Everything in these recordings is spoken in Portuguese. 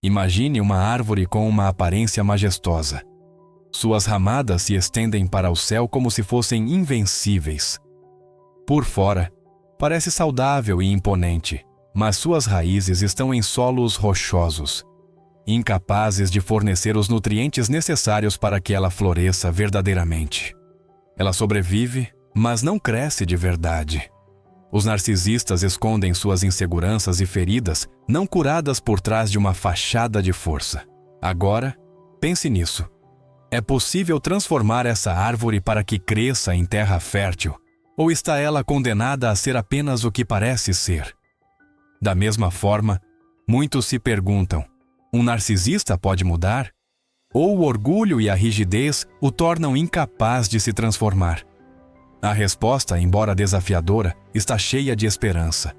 Imagine uma árvore com uma aparência majestosa. Suas ramadas se estendem para o céu como se fossem invencíveis. Por fora, parece saudável e imponente, mas suas raízes estão em solos rochosos, incapazes de fornecer os nutrientes necessários para que ela floresça verdadeiramente. Ela sobrevive, mas não cresce de verdade. Os narcisistas escondem suas inseguranças e feridas não curadas por trás de uma fachada de força. Agora, pense nisso. É possível transformar essa árvore para que cresça em terra fértil, ou está ela condenada a ser apenas o que parece ser? Da mesma forma, muitos se perguntam: um narcisista pode mudar? Ou o orgulho e a rigidez o tornam incapaz de se transformar? A resposta, embora desafiadora, está cheia de esperança.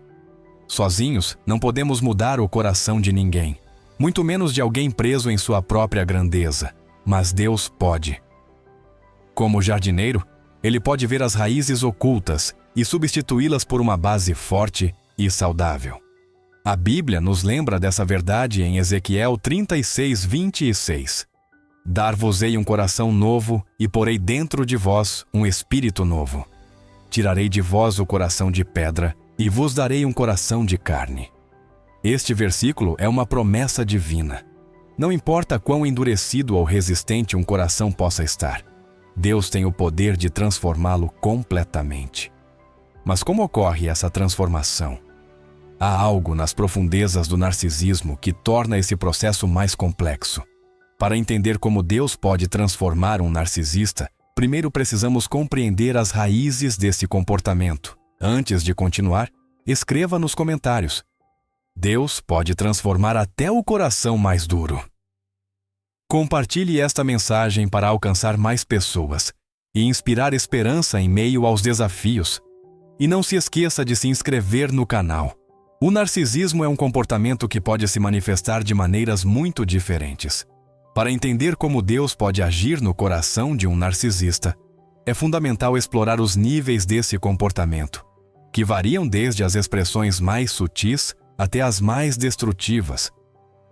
Sozinhos, não podemos mudar o coração de ninguém, muito menos de alguém preso em sua própria grandeza, mas Deus pode. Como jardineiro, Ele pode ver as raízes ocultas e substituí-las por uma base forte e saudável. A Bíblia nos lembra dessa verdade em Ezequiel 36:26. Dar-vos-ei um coração novo e porei dentro de vós um espírito novo. Tirarei de vós o coração de pedra e vos darei um coração de carne. Este versículo é uma promessa divina. Não importa quão endurecido ou resistente um coração possa estar, Deus tem o poder de transformá-lo completamente. Mas como ocorre essa transformação? Há algo nas profundezas do narcisismo que torna esse processo mais complexo. Para entender como Deus pode transformar um narcisista, primeiro precisamos compreender as raízes desse comportamento. Antes de continuar, escreva nos comentários: Deus pode transformar até o coração mais duro. Compartilhe esta mensagem para alcançar mais pessoas e inspirar esperança em meio aos desafios. E não se esqueça de se inscrever no canal. O narcisismo é um comportamento que pode se manifestar de maneiras muito diferentes. Para entender como Deus pode agir no coração de um narcisista, é fundamental explorar os níveis desse comportamento, que variam desde as expressões mais sutis até as mais destrutivas.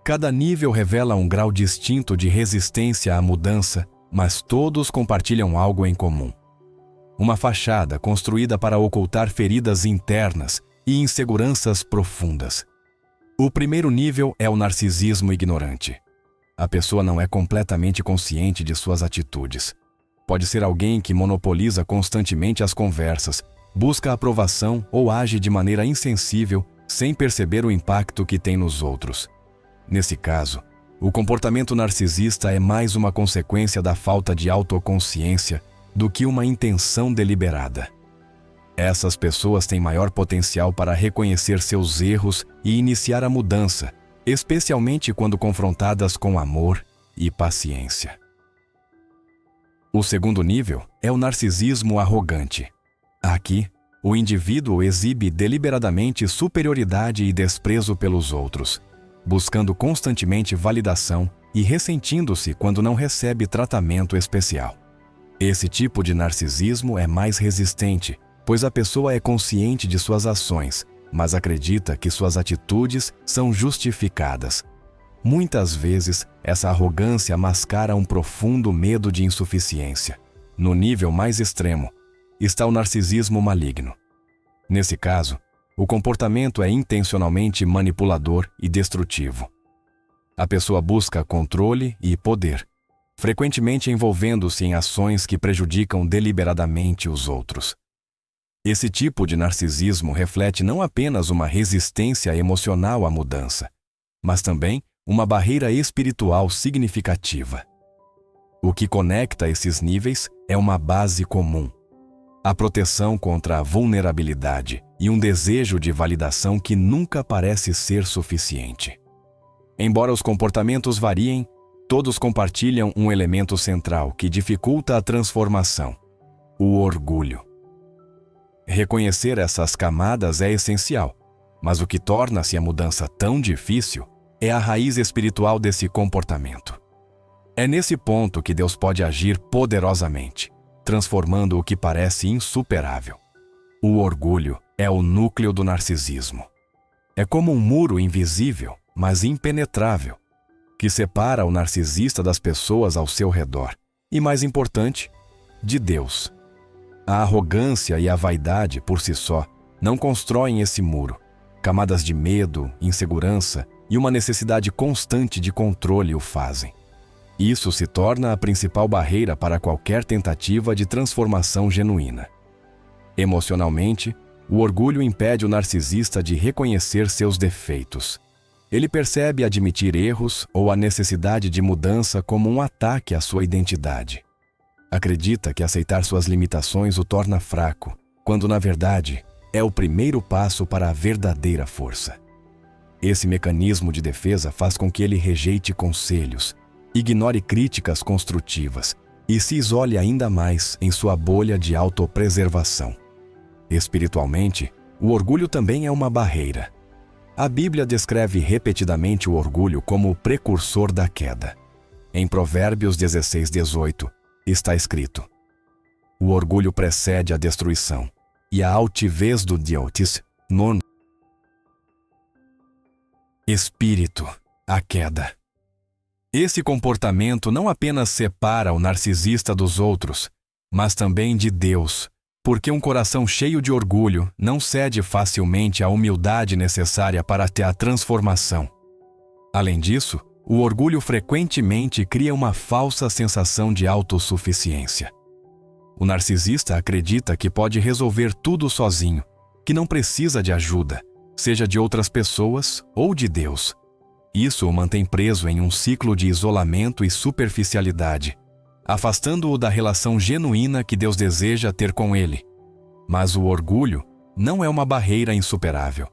Cada nível revela um grau distinto de resistência à mudança, mas todos compartilham algo em comum. Uma fachada construída para ocultar feridas internas e inseguranças profundas. O primeiro nível é o narcisismo ignorante. A pessoa não é completamente consciente de suas atitudes. Pode ser alguém que monopoliza constantemente as conversas, busca aprovação ou age de maneira insensível sem perceber o impacto que tem nos outros. Nesse caso, o comportamento narcisista é mais uma consequência da falta de autoconsciência do que uma intenção deliberada. Essas pessoas têm maior potencial para reconhecer seus erros e iniciar a mudança, especialmente quando confrontadas com amor e paciência. O segundo nível é o narcisismo arrogante. Aqui, o indivíduo exibe deliberadamente superioridade e desprezo pelos outros, buscando constantemente validação e ressentindo-se quando não recebe tratamento especial. Esse tipo de narcisismo é mais resistente, pois a pessoa é consciente de suas ações, mas acredita que suas atitudes são justificadas. Muitas vezes, essa arrogância mascara um profundo medo de insuficiência. No nível mais extremo, está o narcisismo maligno. Nesse caso, o comportamento é intencionalmente manipulador e destrutivo. A pessoa busca controle e poder, frequentemente envolvendo-se em ações que prejudicam deliberadamente os outros. Esse tipo de narcisismo reflete não apenas uma resistência emocional à mudança, mas também uma barreira espiritual significativa. O que conecta esses níveis é uma base comum: a proteção contra a vulnerabilidade e um desejo de validação que nunca parece ser suficiente. Embora os comportamentos variem, todos compartilham um elemento central que dificulta a transformação: o orgulho. Reconhecer essas camadas é essencial, mas o que torna-se a mudança tão difícil é a raiz espiritual desse comportamento. É nesse ponto que Deus pode agir poderosamente, transformando o que parece insuperável. O orgulho é o núcleo do narcisismo. É como um muro invisível, mas impenetrável, que separa o narcisista das pessoas ao seu redor e, mais importante, de Deus. A arrogância e a vaidade, por si só, não constroem esse muro. Camadas de medo, insegurança e uma necessidade constante de controle o fazem. Isso se torna a principal barreira para qualquer tentativa de transformação genuína. Emocionalmente, o orgulho impede o narcisista de reconhecer seus defeitos. Ele percebe admitir erros ou a necessidade de mudança como um ataque à sua identidade. Acredita que aceitar suas limitações o torna fraco, quando na verdade é o primeiro passo para a verdadeira força. Esse mecanismo de defesa faz com que ele rejeite conselhos, ignore críticas construtivas e se isole ainda mais em sua bolha de autopreservação. Espiritualmente, o orgulho também é uma barreira. A Bíblia descreve repetidamente o orgulho como o precursor da queda. Em Provérbios 16:18 está escrito: o orgulho precede a destruição, e a altivez do dientes non espírito, a queda. Esse comportamento não apenas separa o narcisista dos outros, mas também de Deus, porque um coração cheio de orgulho não cede facilmente à humildade necessária para ter a transformação. Além disso, o orgulho frequentemente cria uma falsa sensação de autossuficiência. O narcisista acredita que pode resolver tudo sozinho, que não precisa de ajuda, seja de outras pessoas ou de Deus. Isso o mantém preso em um ciclo de isolamento e superficialidade, afastando-o da relação genuína que Deus deseja ter com ele. Mas o orgulho não é uma barreira insuperável.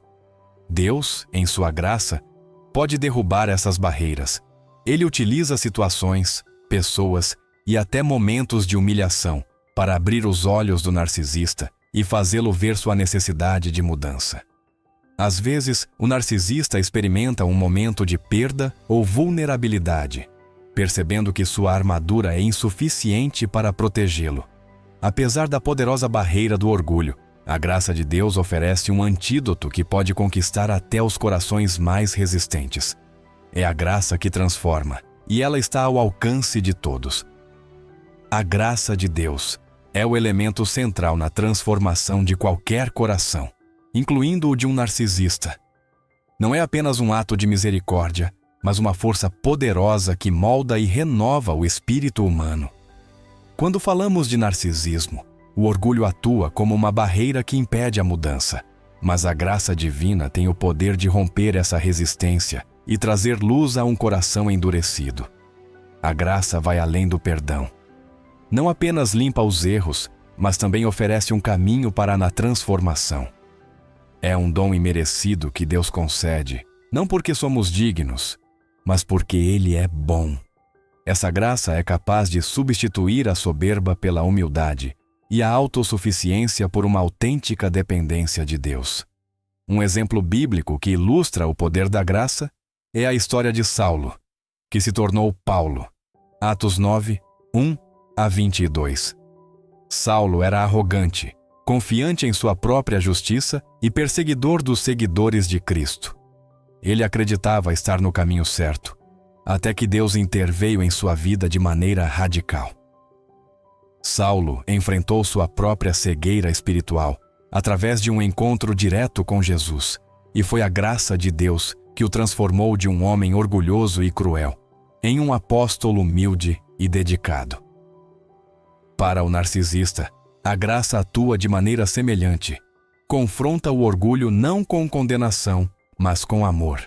Deus, em sua graça, pode derrubar essas barreiras. Ele utiliza situações, pessoas e até momentos de humilhação para abrir os olhos do narcisista e fazê-lo ver sua necessidade de mudança. Às vezes, o narcisista experimenta um momento de perda ou vulnerabilidade, percebendo que sua armadura é insuficiente para protegê-lo. Apesar da poderosa barreira do orgulho, a graça de Deus oferece um antídoto que pode conquistar até os corações mais resistentes. É a graça que transforma, e ela está ao alcance de todos. A graça de Deus é o elemento central na transformação de qualquer coração, incluindo o de um narcisista. Não é apenas um ato de misericórdia, mas uma força poderosa que molda e renova o espírito humano. Quando falamos de narcisismo, o orgulho atua como uma barreira que impede a mudança, mas a graça divina tem o poder de romper essa resistência e trazer luz a um coração endurecido. A graça vai além do perdão. Não apenas limpa os erros, mas também oferece um caminho para a transformação. É um dom imerecido que Deus concede, não porque somos dignos, mas porque Ele é bom. Essa graça é capaz de substituir a soberba pela humildade e a autossuficiência por uma autêntica dependência de Deus. Um exemplo bíblico que ilustra o poder da graça é a história de Saulo, que se tornou Paulo. Atos 9, 1-22. Saulo era arrogante, confiante em sua própria justiça e perseguidor dos seguidores de Cristo. Ele acreditava estar no caminho certo, até que Deus interveio em sua vida de maneira radical. Saulo enfrentou sua própria cegueira espiritual através de um encontro direto com Jesus, e foi a graça de Deus que o transformou de um homem orgulhoso e cruel em um apóstolo humilde e dedicado. Para o narcisista, a graça atua de maneira semelhante. Confronta o orgulho não com condenação, mas com amor.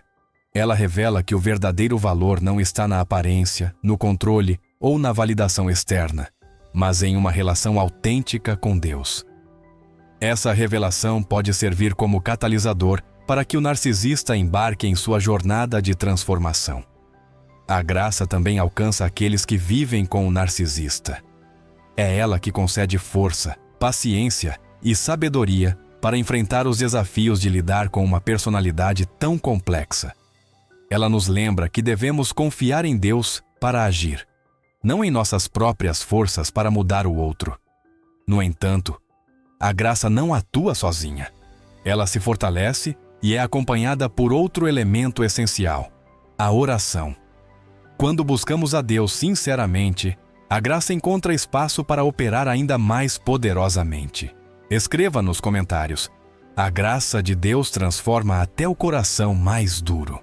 Ela revela que o verdadeiro valor não está na aparência, no controle ou na validação externa, mas em uma relação autêntica com Deus. Essa revelação pode servir como catalisador para que o narcisista embarque em sua jornada de transformação. A graça também alcança aqueles que vivem com o narcisista. É ela que concede força, paciência e sabedoria para enfrentar os desafios de lidar com uma personalidade tão complexa. Ela nos lembra que devemos confiar em Deus para agir, não em nossas próprias forças para mudar o outro. No entanto, a graça não atua sozinha. Ela se fortalece e é acompanhada por outro elemento essencial: a oração. Quando buscamos a Deus sinceramente, a graça encontra espaço para operar ainda mais poderosamente. Escreva nos comentários: a graça de Deus transforma até o coração mais duro.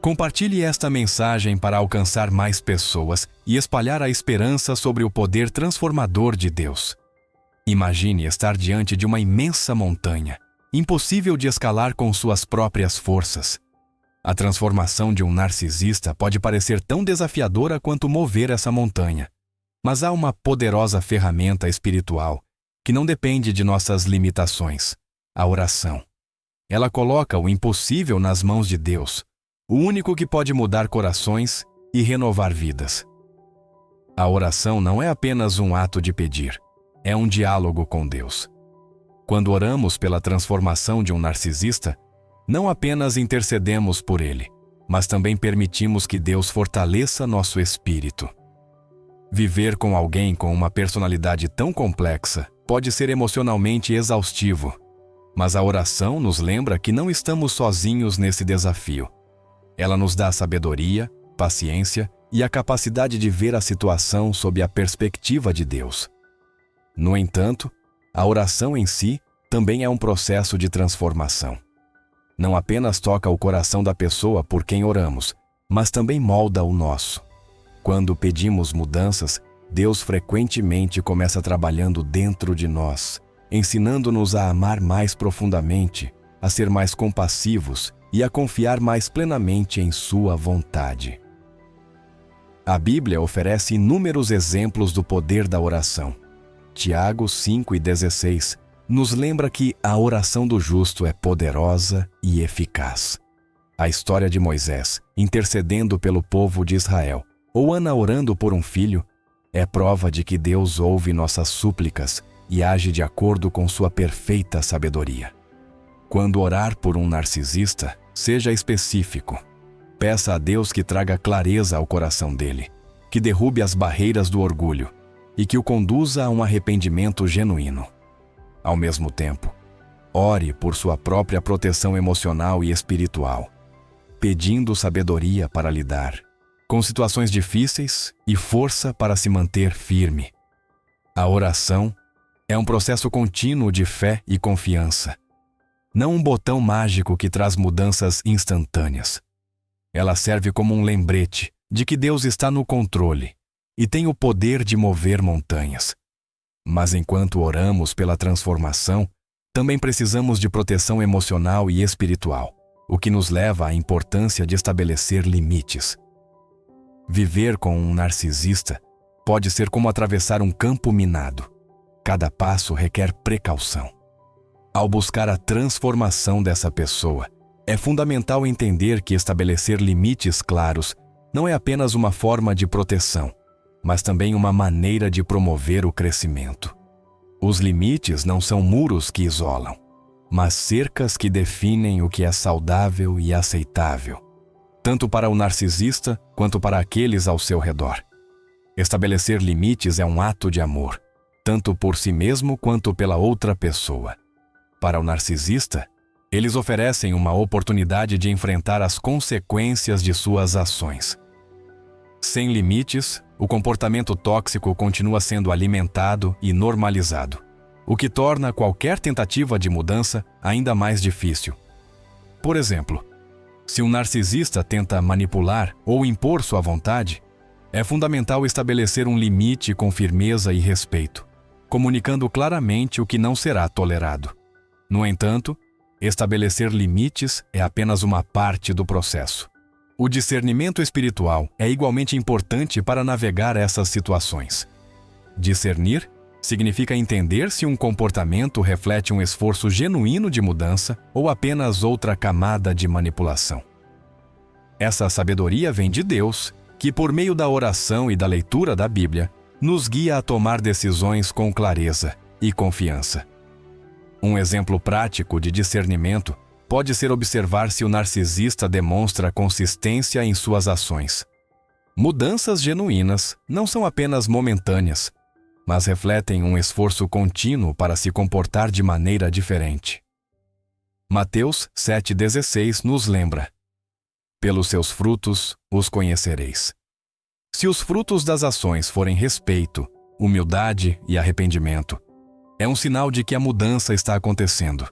Compartilhe esta mensagem para alcançar mais pessoas e espalhar a esperança sobre o poder transformador de Deus. Imagine estar diante de uma imensa montanha, impossível de escalar com suas próprias forças. A transformação de um narcisista pode parecer tão desafiadora quanto mover essa montanha. Mas há uma poderosa ferramenta espiritual que não depende de nossas limitações: a oração. Ela coloca o impossível nas mãos de Deus, o único que pode mudar corações e renovar vidas. A oração não é apenas um ato de pedir, é um diálogo com Deus. Quando oramos pela transformação de um narcisista, não apenas intercedemos por ele, mas também permitimos que Deus fortaleça nosso espírito. Viver com alguém com uma personalidade tão complexa pode ser emocionalmente exaustivo, mas a oração nos lembra que não estamos sozinhos nesse desafio. Ela nos dá sabedoria, paciência e a capacidade de ver a situação sob a perspectiva de Deus. No entanto, a oração em si também é um processo de transformação. Não apenas toca o coração da pessoa por quem oramos, mas também molda o nosso. Quando pedimos mudanças, Deus frequentemente começa trabalhando dentro de nós, ensinando-nos a amar mais profundamente, a ser mais compassivos e a confiar mais plenamente em sua vontade. A Bíblia oferece inúmeros exemplos do poder da oração. Tiago 5:16 nos lembra que a oração do justo é poderosa e eficaz. A história de Moisés intercedendo pelo povo de Israel, ou Ana orando por um filho, é prova de que Deus ouve nossas súplicas e age de acordo com sua perfeita sabedoria. Quando orar por um narcisista, seja específico. Peça a Deus que traga clareza ao coração dele, que derrube as barreiras do orgulho e que o conduza a um arrependimento genuíno. Ao mesmo tempo, ore por sua própria proteção emocional e espiritual, pedindo sabedoria para lidar com situações difíceis e força para se manter firme. A oração é um processo contínuo de fé e confiança, não um botão mágico que traz mudanças instantâneas. Ela serve como um lembrete de que Deus está no controle e tem o poder de mover montanhas. Mas enquanto oramos pela transformação, também precisamos de proteção emocional e espiritual, o que nos leva à importância de estabelecer limites. Viver com um narcisista pode ser como atravessar um campo minado. Cada passo requer precaução. Ao buscar a transformação dessa pessoa, é fundamental entender que estabelecer limites claros não é apenas uma forma de proteção, mas também uma maneira de promover o crescimento. Os limites não são muros que isolam, mas cercas que definem o que é saudável e aceitável, tanto para o narcisista quanto para aqueles ao seu redor. Estabelecer limites é um ato de amor, tanto por si mesmo quanto pela outra pessoa. Para o narcisista, eles oferecem uma oportunidade de enfrentar as consequências de suas ações. Sem limites, o comportamento tóxico continua sendo alimentado e normalizado, o que torna qualquer tentativa de mudança ainda mais difícil. Por exemplo, se um narcisista tenta manipular ou impor sua vontade, é fundamental estabelecer um limite com firmeza e respeito, comunicando claramente o que não será tolerado. No entanto, estabelecer limites é apenas uma parte do processo. O discernimento espiritual é igualmente importante para navegar essas situações. Discernir significa entender se um comportamento reflete um esforço genuíno de mudança ou apenas outra camada de manipulação. Essa sabedoria vem de Deus, que por meio da oração e da leitura da Bíblia, nos guia a tomar decisões com clareza e confiança. Um exemplo prático de discernimento pode ser observar se o narcisista demonstra consistência em suas ações. Mudanças genuínas não são apenas momentâneas, mas refletem um esforço contínuo para se comportar de maneira diferente. Mateus 7,16 nos lembra: pelos seus frutos os conhecereis. Se os frutos das ações forem respeito, humildade e arrependimento, é um sinal de que a mudança está acontecendo.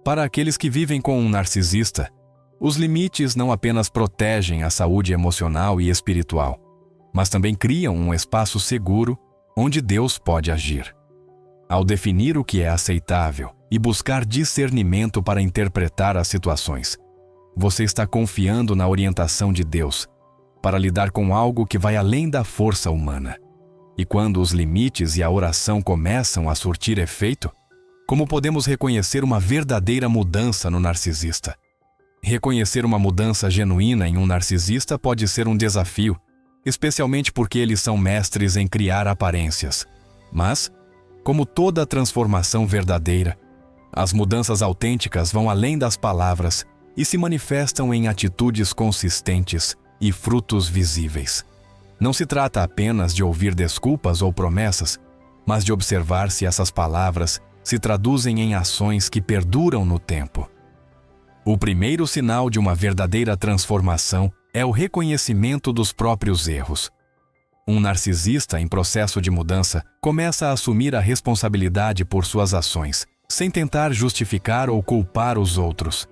Para aqueles que vivem com um narcisista, os limites não apenas protegem a saúde emocional e espiritual, mas também criam um espaço seguro onde Deus pode agir. Ao definir o que é aceitável e buscar discernimento para interpretar as situações, você está confiando na orientação de Deus para lidar com algo que vai além da força humana. E quando os limites e a oração começam a surtir efeito, como podemos reconhecer uma verdadeira mudança no narcisista? Reconhecer uma mudança genuína em um narcisista pode ser um desafio, especialmente porque eles são mestres em criar aparências. Mas, como toda transformação verdadeira, as mudanças autênticas vão além das palavras e se manifestam em atitudes consistentes e frutos visíveis. Não se trata apenas de ouvir desculpas ou promessas, mas de observar se essas palavras se traduzem em ações que perduram no tempo. O primeiro sinal de uma verdadeira transformação é o reconhecimento dos próprios erros. Um narcisista em processo de mudança começa a assumir a responsabilidade por suas ações, sem tentar justificar ou culpar os outros.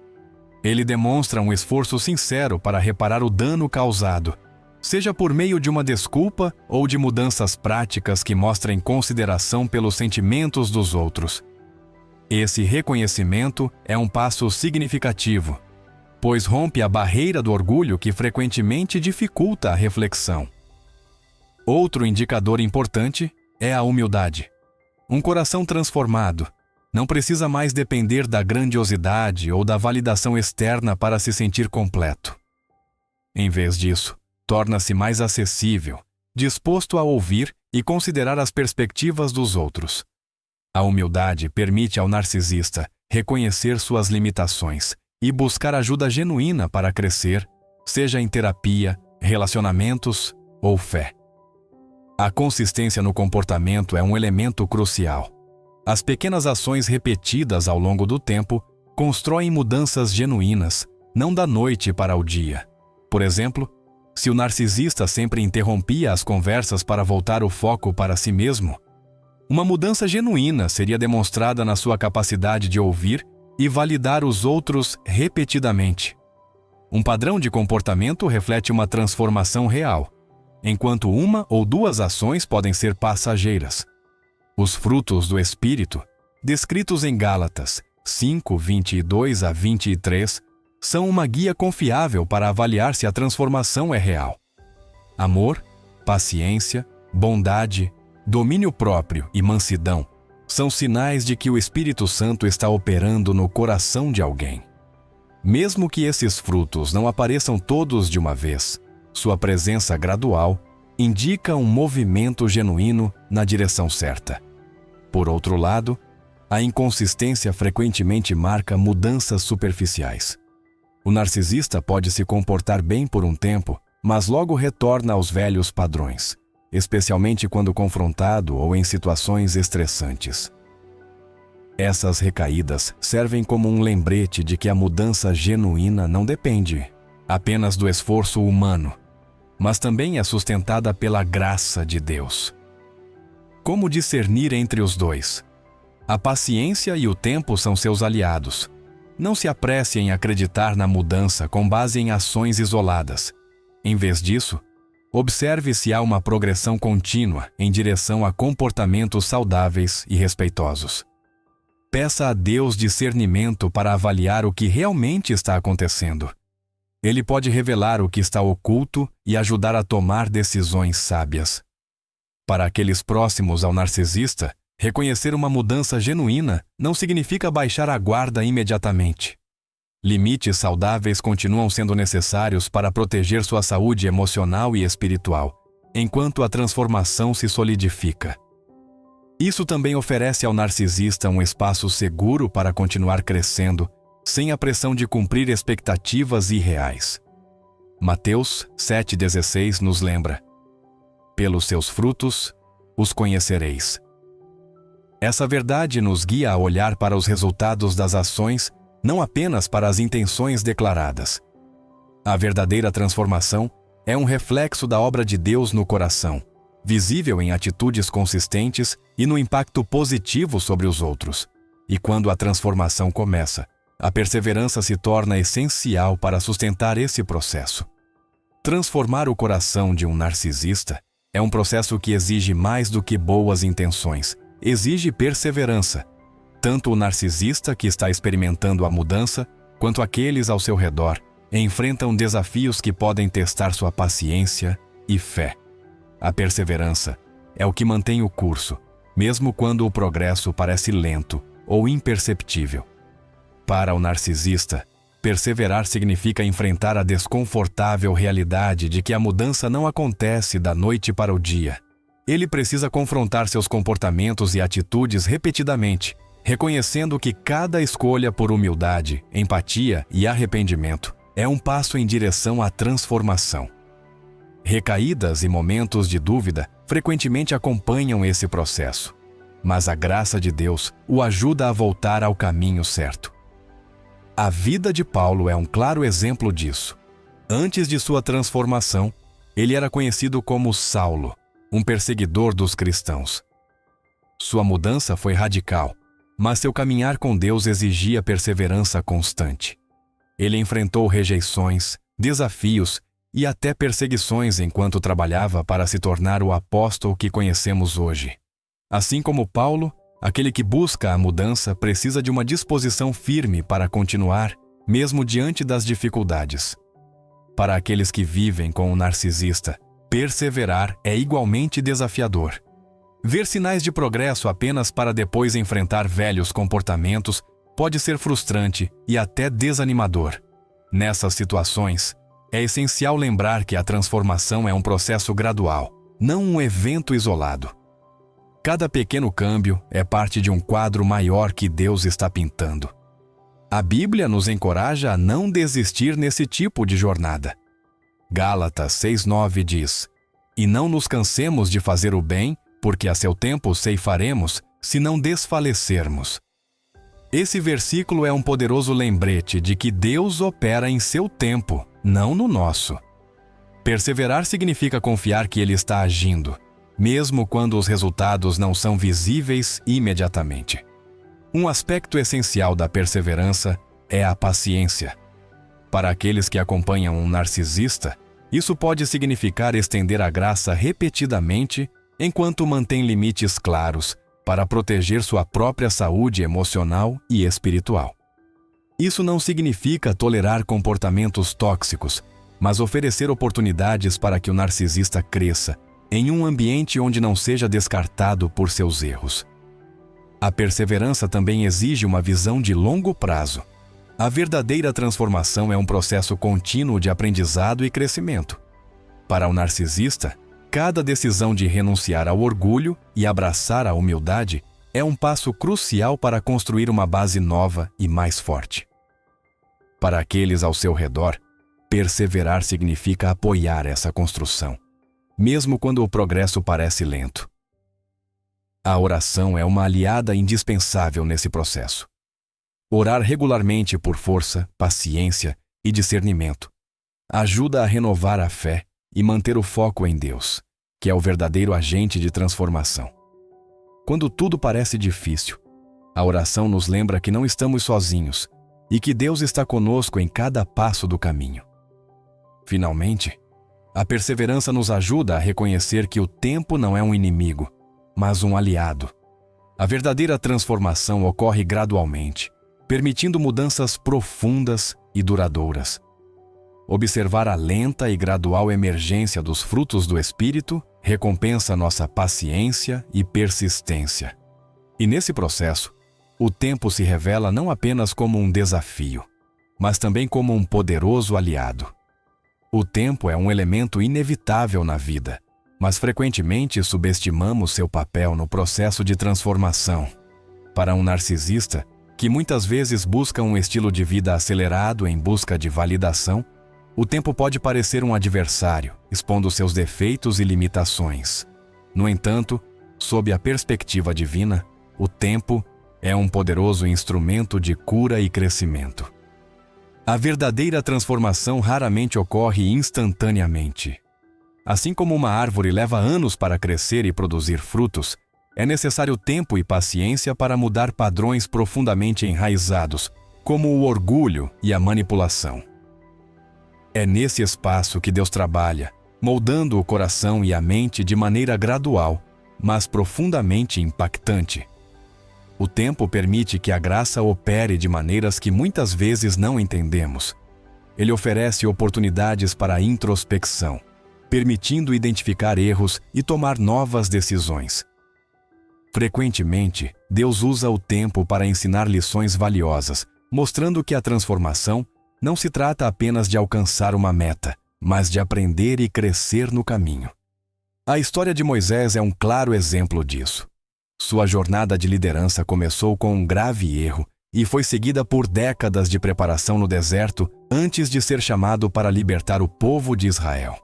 Ele demonstra um esforço sincero para reparar o dano causado, seja por meio de uma desculpa ou de mudanças práticas que mostrem consideração pelos sentimentos dos outros. Esse reconhecimento é um passo significativo, pois rompe a barreira do orgulho que frequentemente dificulta a reflexão. Outro indicador importante é a humildade. Um coração transformado não precisa mais depender da grandiosidade ou da validação externa para se sentir completo. Em vez disso, torna-se mais acessível, disposto a ouvir e considerar as perspectivas dos outros. A humildade permite ao narcisista reconhecer suas limitações e buscar ajuda genuína para crescer, seja em terapia, relacionamentos ou fé. A consistência no comportamento é um elemento crucial. As pequenas ações repetidas ao longo do tempo constroem mudanças genuínas, não da noite para o dia. Por exemplo, se o narcisista sempre interrompia as conversas para voltar o foco para si mesmo, uma mudança genuína seria demonstrada na sua capacidade de ouvir e validar os outros repetidamente. Um padrão de comportamento reflete uma transformação real, enquanto uma ou duas ações podem ser passageiras. Os frutos do Espírito, descritos em Gálatas 5, 22 a 23, são uma guia confiável para avaliar se a transformação é real. Amor, paciência, bondade, domínio próprio e mansidão são sinais de que o Espírito Santo está operando no coração de alguém. Mesmo que esses frutos não apareçam todos de uma vez, sua presença gradual indica um movimento genuíno na direção certa. Por outro lado, a inconsistência frequentemente marca mudanças superficiais. O narcisista pode se comportar bem por um tempo, mas logo retorna aos velhos padrões, especialmente quando confrontado ou em situações estressantes. Essas recaídas servem como um lembrete de que a mudança genuína não depende apenas do esforço humano, mas também é sustentada pela graça de Deus. Como discernir entre os dois? A paciência e o tempo são seus aliados. Não se apresse em acreditar na mudança com base em ações isoladas. Em vez disso, observe se há uma progressão contínua em direção a comportamentos saudáveis e respeitosos. Peça a Deus discernimento para avaliar o que realmente está acontecendo. Ele pode revelar o que está oculto e ajudar a tomar decisões sábias. Para aqueles próximos ao narcisista, reconhecer uma mudança genuína não significa baixar a guarda imediatamente. Limites saudáveis continuam sendo necessários para proteger sua saúde emocional e espiritual, enquanto a transformação se solidifica. Isso também oferece ao narcisista um espaço seguro para continuar crescendo, sem a pressão de cumprir expectativas irreais. Mateus 7,16 nos lembra: pelos seus frutos os conhecereis. Essa verdade nos guia a olhar para os resultados das ações, não apenas para as intenções declaradas. A verdadeira transformação é um reflexo da obra de Deus no coração, visível em atitudes consistentes e no impacto positivo sobre os outros. E quando a transformação começa, a perseverança se torna essencial para sustentar esse processo. Transformar o coração de um narcisista é um processo que exige mais do que boas intenções, exige perseverança. Tanto o narcisista que está experimentando a mudança, quanto aqueles ao seu redor, enfrentam desafios que podem testar sua paciência e fé. A perseverança é o que mantém o curso, mesmo quando o progresso parece lento ou imperceptível. Para o narcisista, perseverar significa enfrentar a desconfortável realidade de que a mudança não acontece da noite para o dia. Ele precisa confrontar seus comportamentos e atitudes repetidamente, reconhecendo que cada escolha por humildade, empatia e arrependimento é um passo em direção à transformação. Recaídas e momentos de dúvida frequentemente acompanham esse processo, mas a graça de Deus o ajuda a voltar ao caminho certo. A vida de Paulo é um claro exemplo disso. Antes de sua transformação, ele era conhecido como Saulo, um perseguidor dos cristãos. Sua mudança foi radical, mas seu caminhar com Deus exigia perseverança constante. Ele enfrentou rejeições, desafios e até perseguições enquanto trabalhava para se tornar o apóstolo que conhecemos hoje. Assim como Paulo, aquele que busca a mudança precisa de uma disposição firme para continuar, mesmo diante das dificuldades. Para aqueles que vivem com o narcisista, perseverar é igualmente desafiador. Ver sinais de progresso apenas para depois enfrentar velhos comportamentos pode ser frustrante e até desanimador. Nessas situações, é essencial lembrar que a transformação é um processo gradual, não um evento isolado. Cada pequeno câmbio é parte de um quadro maior que Deus está pintando. A Bíblia nos encoraja a não desistir nesse tipo de jornada. Gálatas 6:9 diz: "E não nos cansemos de fazer o bem, porque a seu tempo ceifaremos, se não desfalecermos." Esse versículo é um poderoso lembrete de que Deus opera em seu tempo, não no nosso. Perseverar significa confiar que Ele está agindo, mesmo quando os resultados não são visíveis imediatamente. Um aspecto essencial da perseverança é a paciência. Para aqueles que acompanham um narcisista, isso pode significar estender a graça repetidamente enquanto mantém limites claros para proteger sua própria saúde emocional e espiritual. Isso não significa tolerar comportamentos tóxicos, mas oferecer oportunidades para que o narcisista cresça em um ambiente onde não seja descartado por seus erros. A perseverança também exige uma visão de longo prazo. A verdadeira transformação é um processo contínuo de aprendizado e crescimento. Para o narcisista, cada decisão de renunciar ao orgulho e abraçar a humildade é um passo crucial para construir uma base nova e mais forte. Para aqueles ao seu redor, perseverar significa apoiar essa construção, mesmo quando o progresso parece lento. A oração é uma aliada indispensável nesse processo. Orar regularmente por força, paciência e discernimento ajuda a renovar a fé e manter o foco em Deus, que é o verdadeiro agente de transformação. Quando tudo parece difícil, a oração nos lembra que não estamos sozinhos e que Deus está conosco em cada passo do caminho. Finalmente, a perseverança nos ajuda a reconhecer que o tempo não é um inimigo, mas um aliado. A verdadeira transformação ocorre gradualmente, permitindo mudanças profundas e duradouras. Observar a lenta e gradual emergência dos frutos do Espírito recompensa nossa paciência e persistência. E nesse processo, o tempo se revela não apenas como um desafio, mas também como um poderoso aliado. O tempo é um elemento inevitável na vida, mas frequentemente subestimamos seu papel no processo de transformação. Para um narcisista, que muitas vezes busca um estilo de vida acelerado em busca de validação, o tempo pode parecer um adversário, expondo seus defeitos e limitações. No entanto, sob a perspectiva divina, o tempo é um poderoso instrumento de cura e crescimento. A verdadeira transformação raramente ocorre instantaneamente. Assim como uma árvore leva anos para crescer e produzir frutos, é necessário tempo e paciência para mudar padrões profundamente enraizados, como o orgulho e a manipulação. É nesse espaço que Deus trabalha, moldando o coração e a mente de maneira gradual, mas profundamente impactante. O tempo permite que a graça opere de maneiras que muitas vezes não entendemos. Ele oferece oportunidades para a introspecção, permitindo identificar erros e tomar novas decisões. Frequentemente, Deus usa o tempo para ensinar lições valiosas, mostrando que a transformação não se trata apenas de alcançar uma meta, mas de aprender e crescer no caminho. A história de Moisés é um claro exemplo disso. Sua jornada de liderança começou com um grave erro e foi seguida por décadas de preparação no deserto antes de ser chamado para libertar o povo de Israel.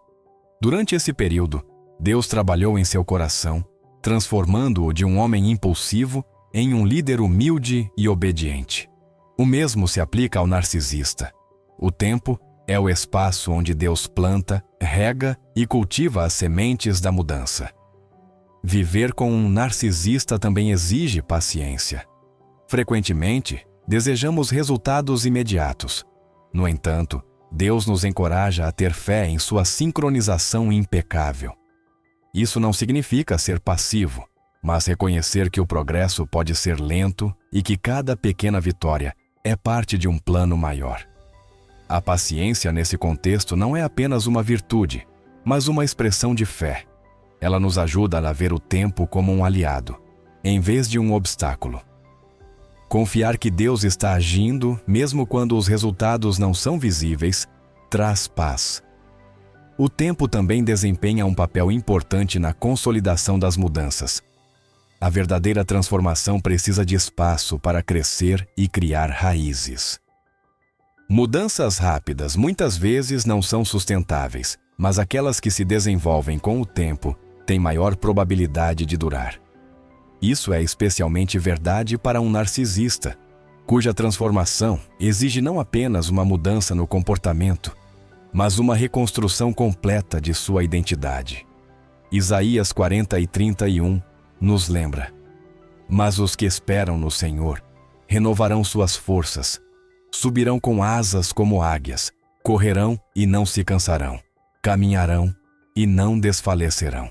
Durante esse período, Deus trabalhou em seu coração, transformando-o de um homem impulsivo em um líder humilde e obediente. O mesmo se aplica ao narcisista. O tempo é o espaço onde Deus planta, rega e cultiva as sementes da mudança. Viver com um narcisista também exige paciência. Frequentemente, desejamos resultados imediatos. No entanto, Deus nos encoraja a ter fé em sua sincronização impecável. Isso não significa ser passivo, mas reconhecer que o progresso pode ser lento e que cada pequena vitória é parte de um plano maior. A paciência nesse contexto não é apenas uma virtude, mas uma expressão de fé. Ela nos ajuda a ver o tempo como um aliado, em vez de um obstáculo. Confiar que Deus está agindo, mesmo quando os resultados não são visíveis, traz paz. O tempo também desempenha um papel importante na consolidação das mudanças. A verdadeira transformação precisa de espaço para crescer e criar raízes. Mudanças rápidas muitas vezes não são sustentáveis, mas aquelas que se desenvolvem com o tempo têm maior probabilidade de durar. Isso é especialmente verdade para um narcisista, cuja transformação exige não apenas uma mudança no comportamento, mas uma reconstrução completa de sua identidade. Isaías 40:31 nos lembra: "Mas os que esperam no Senhor renovarão suas forças, subirão com asas como águias, correrão e não se cansarão, caminharão e não desfalecerão."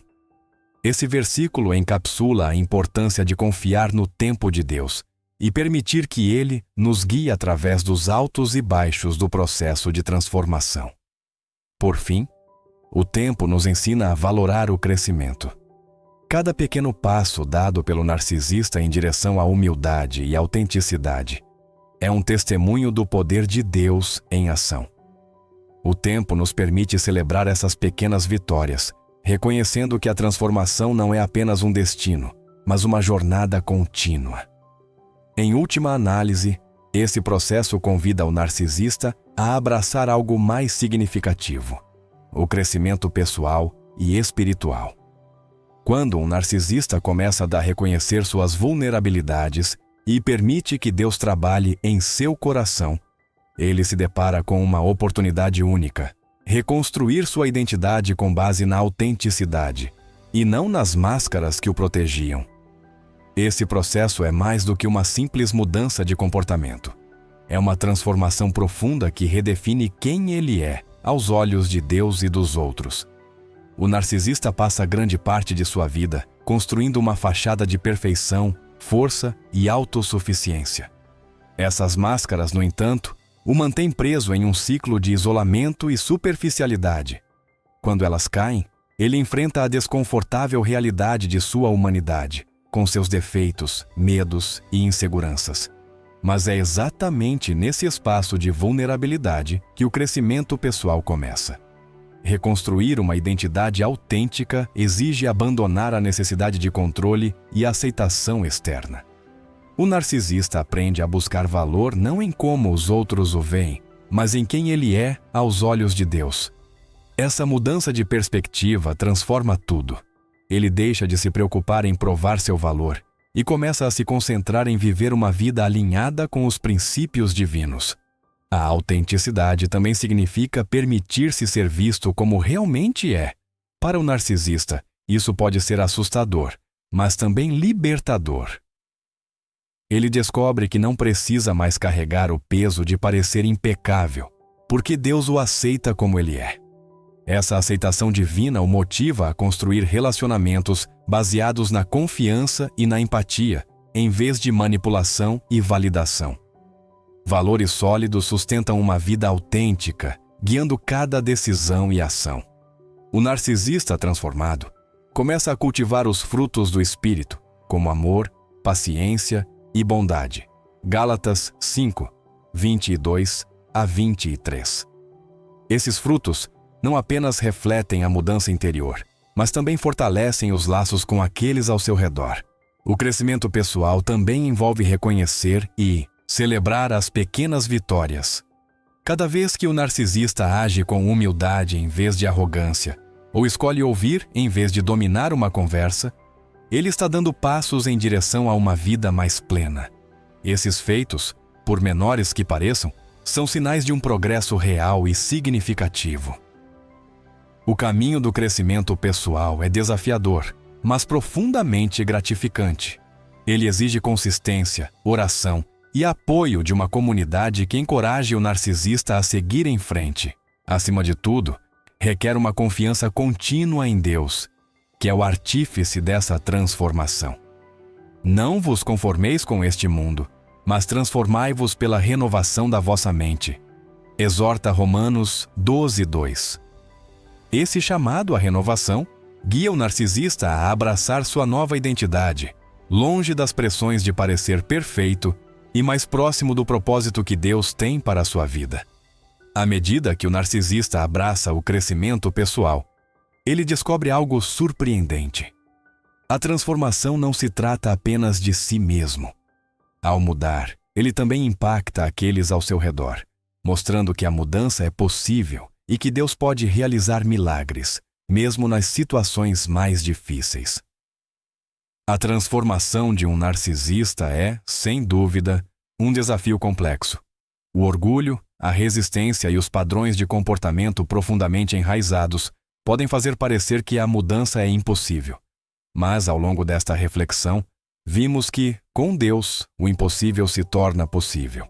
Esse versículo encapsula a importância de confiar no tempo de Deus e permitir que Ele nos guie através dos altos e baixos do processo de transformação. Por fim, o tempo nos ensina a valorar o crescimento. Cada pequeno passo dado pelo narcisista em direção à humildade e autenticidade é um testemunho do poder de Deus em ação. O tempo nos permite celebrar essas pequenas vitórias, reconhecendo que a transformação não é apenas um destino, mas uma jornada contínua. Em última análise, esse processo convida o narcisista a abraçar algo mais significativo: o crescimento pessoal e espiritual. Quando um narcisista começa a reconhecer suas vulnerabilidades e permite que Deus trabalhe em seu coração, ele se depara com uma oportunidade única: reconstruir sua identidade com base na autenticidade, e não nas máscaras que o protegiam. Esse processo é mais do que uma simples mudança de comportamento. É uma transformação profunda que redefine quem ele é aos olhos de Deus e dos outros. O narcisista passa grande parte de sua vida construindo uma fachada de perfeição, força e autossuficiência. Essas máscaras, no entanto, o mantêm preso em um ciclo de isolamento e superficialidade. Quando elas caem, ele enfrenta a desconfortável realidade de sua humanidade, com seus defeitos, medos e inseguranças. Mas é exatamente nesse espaço de vulnerabilidade que o crescimento pessoal começa. Reconstruir uma identidade autêntica exige abandonar a necessidade de controle e aceitação externa. O narcisista aprende a buscar valor não em como os outros o veem, mas em quem ele é aos olhos de Deus. Essa mudança de perspectiva transforma tudo. Ele deixa de se preocupar em provar seu valor e começa a se concentrar em viver uma vida alinhada com os princípios divinos. A autenticidade também significa permitir-se ser visto como realmente é. Para o narcisista, isso pode ser assustador, mas também libertador. Ele descobre que não precisa mais carregar o peso de parecer impecável, porque Deus o aceita como ele é. Essa aceitação divina o motiva a construir relacionamentos baseados na confiança e na empatia, em vez de manipulação e validação. Valores sólidos sustentam uma vida autêntica, guiando cada decisão e ação. O narcisista transformado começa a cultivar os frutos do espírito, como amor, paciência e bondade. Gálatas 5, 22 a 23. Esses frutos não apenas refletem a mudança interior, mas também fortalecem os laços com aqueles ao seu redor. O crescimento pessoal também envolve reconhecer e celebrar as pequenas vitórias. Cada vez que o narcisista age com humildade em vez de arrogância, ou escolhe ouvir em vez de dominar uma conversa, ele está dando passos em direção a uma vida mais plena. Esses feitos, por menores que pareçam, são sinais de um progresso real e significativo. O caminho do crescimento pessoal é desafiador, mas profundamente gratificante. Ele exige consistência, oração e apoio de uma comunidade que encoraje o narcisista a seguir em frente. Acima de tudo, requer uma confiança contínua em Deus, que é o artífice dessa transformação. Não vos conformeis com este mundo, mas transformai-vos pela renovação da vossa mente. Exorta Romanos 12:2. Esse chamado à renovação guia o narcisista a abraçar sua nova identidade, longe das pressões de parecer perfeito e mais próximo do propósito que Deus tem para a sua vida. À medida que o narcisista abraça o crescimento pessoal, ele descobre algo surpreendente. A transformação não se trata apenas de si mesmo. Ao mudar, ele também impacta aqueles ao seu redor, mostrando que a mudança é possível e que Deus pode realizar milagres, mesmo nas situações mais difíceis. A transformação de um narcisista é, sem dúvida, um desafio complexo. O orgulho, a resistência e os padrões de comportamento profundamente enraizados podem fazer parecer que a mudança é impossível. Mas, ao longo desta reflexão, vimos que, com Deus, o impossível se torna possível.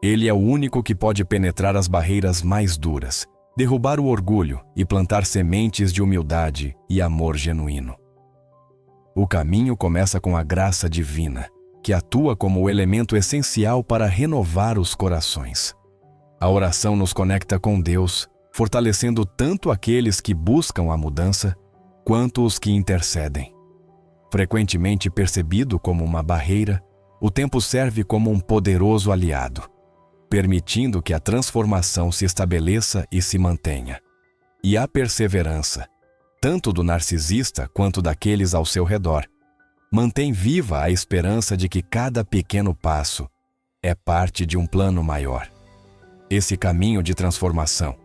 Ele é o único que pode penetrar as barreiras mais duras, derrubar o orgulho e plantar sementes de humildade e amor genuíno. O caminho começa com a graça divina, que atua como o elemento essencial para renovar os corações. A oração nos conecta com Deus, fortalecendo tanto aqueles que buscam a mudança, quanto os que intercedem. Frequentemente percebido como uma barreira, o tempo serve como um poderoso aliado, permitindo que a transformação se estabeleça e se mantenha. E a perseverança, tanto do narcisista quanto daqueles ao seu redor, mantém viva a esperança de que cada pequeno passo é parte de um plano maior. Esse caminho de transformação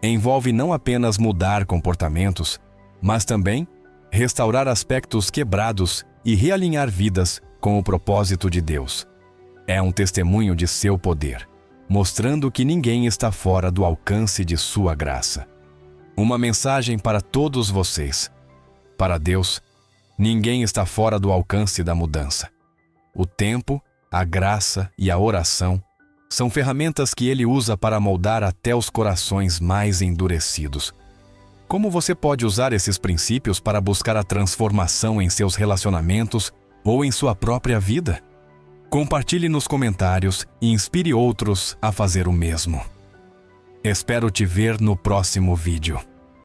envolve não apenas mudar comportamentos, mas também restaurar aspectos quebrados e realinhar vidas com o propósito de Deus. É um testemunho de seu poder, mostrando que ninguém está fora do alcance de sua graça. Uma mensagem para todos vocês. Para Deus, ninguém está fora do alcance da mudança. O tempo, a graça e a oração são ferramentas que Ele usa para moldar até os corações mais endurecidos. Como você pode usar esses princípios para buscar a transformação em seus relacionamentos ou em sua própria vida? Compartilhe nos comentários e inspire outros a fazer o mesmo. Espero te ver no próximo vídeo.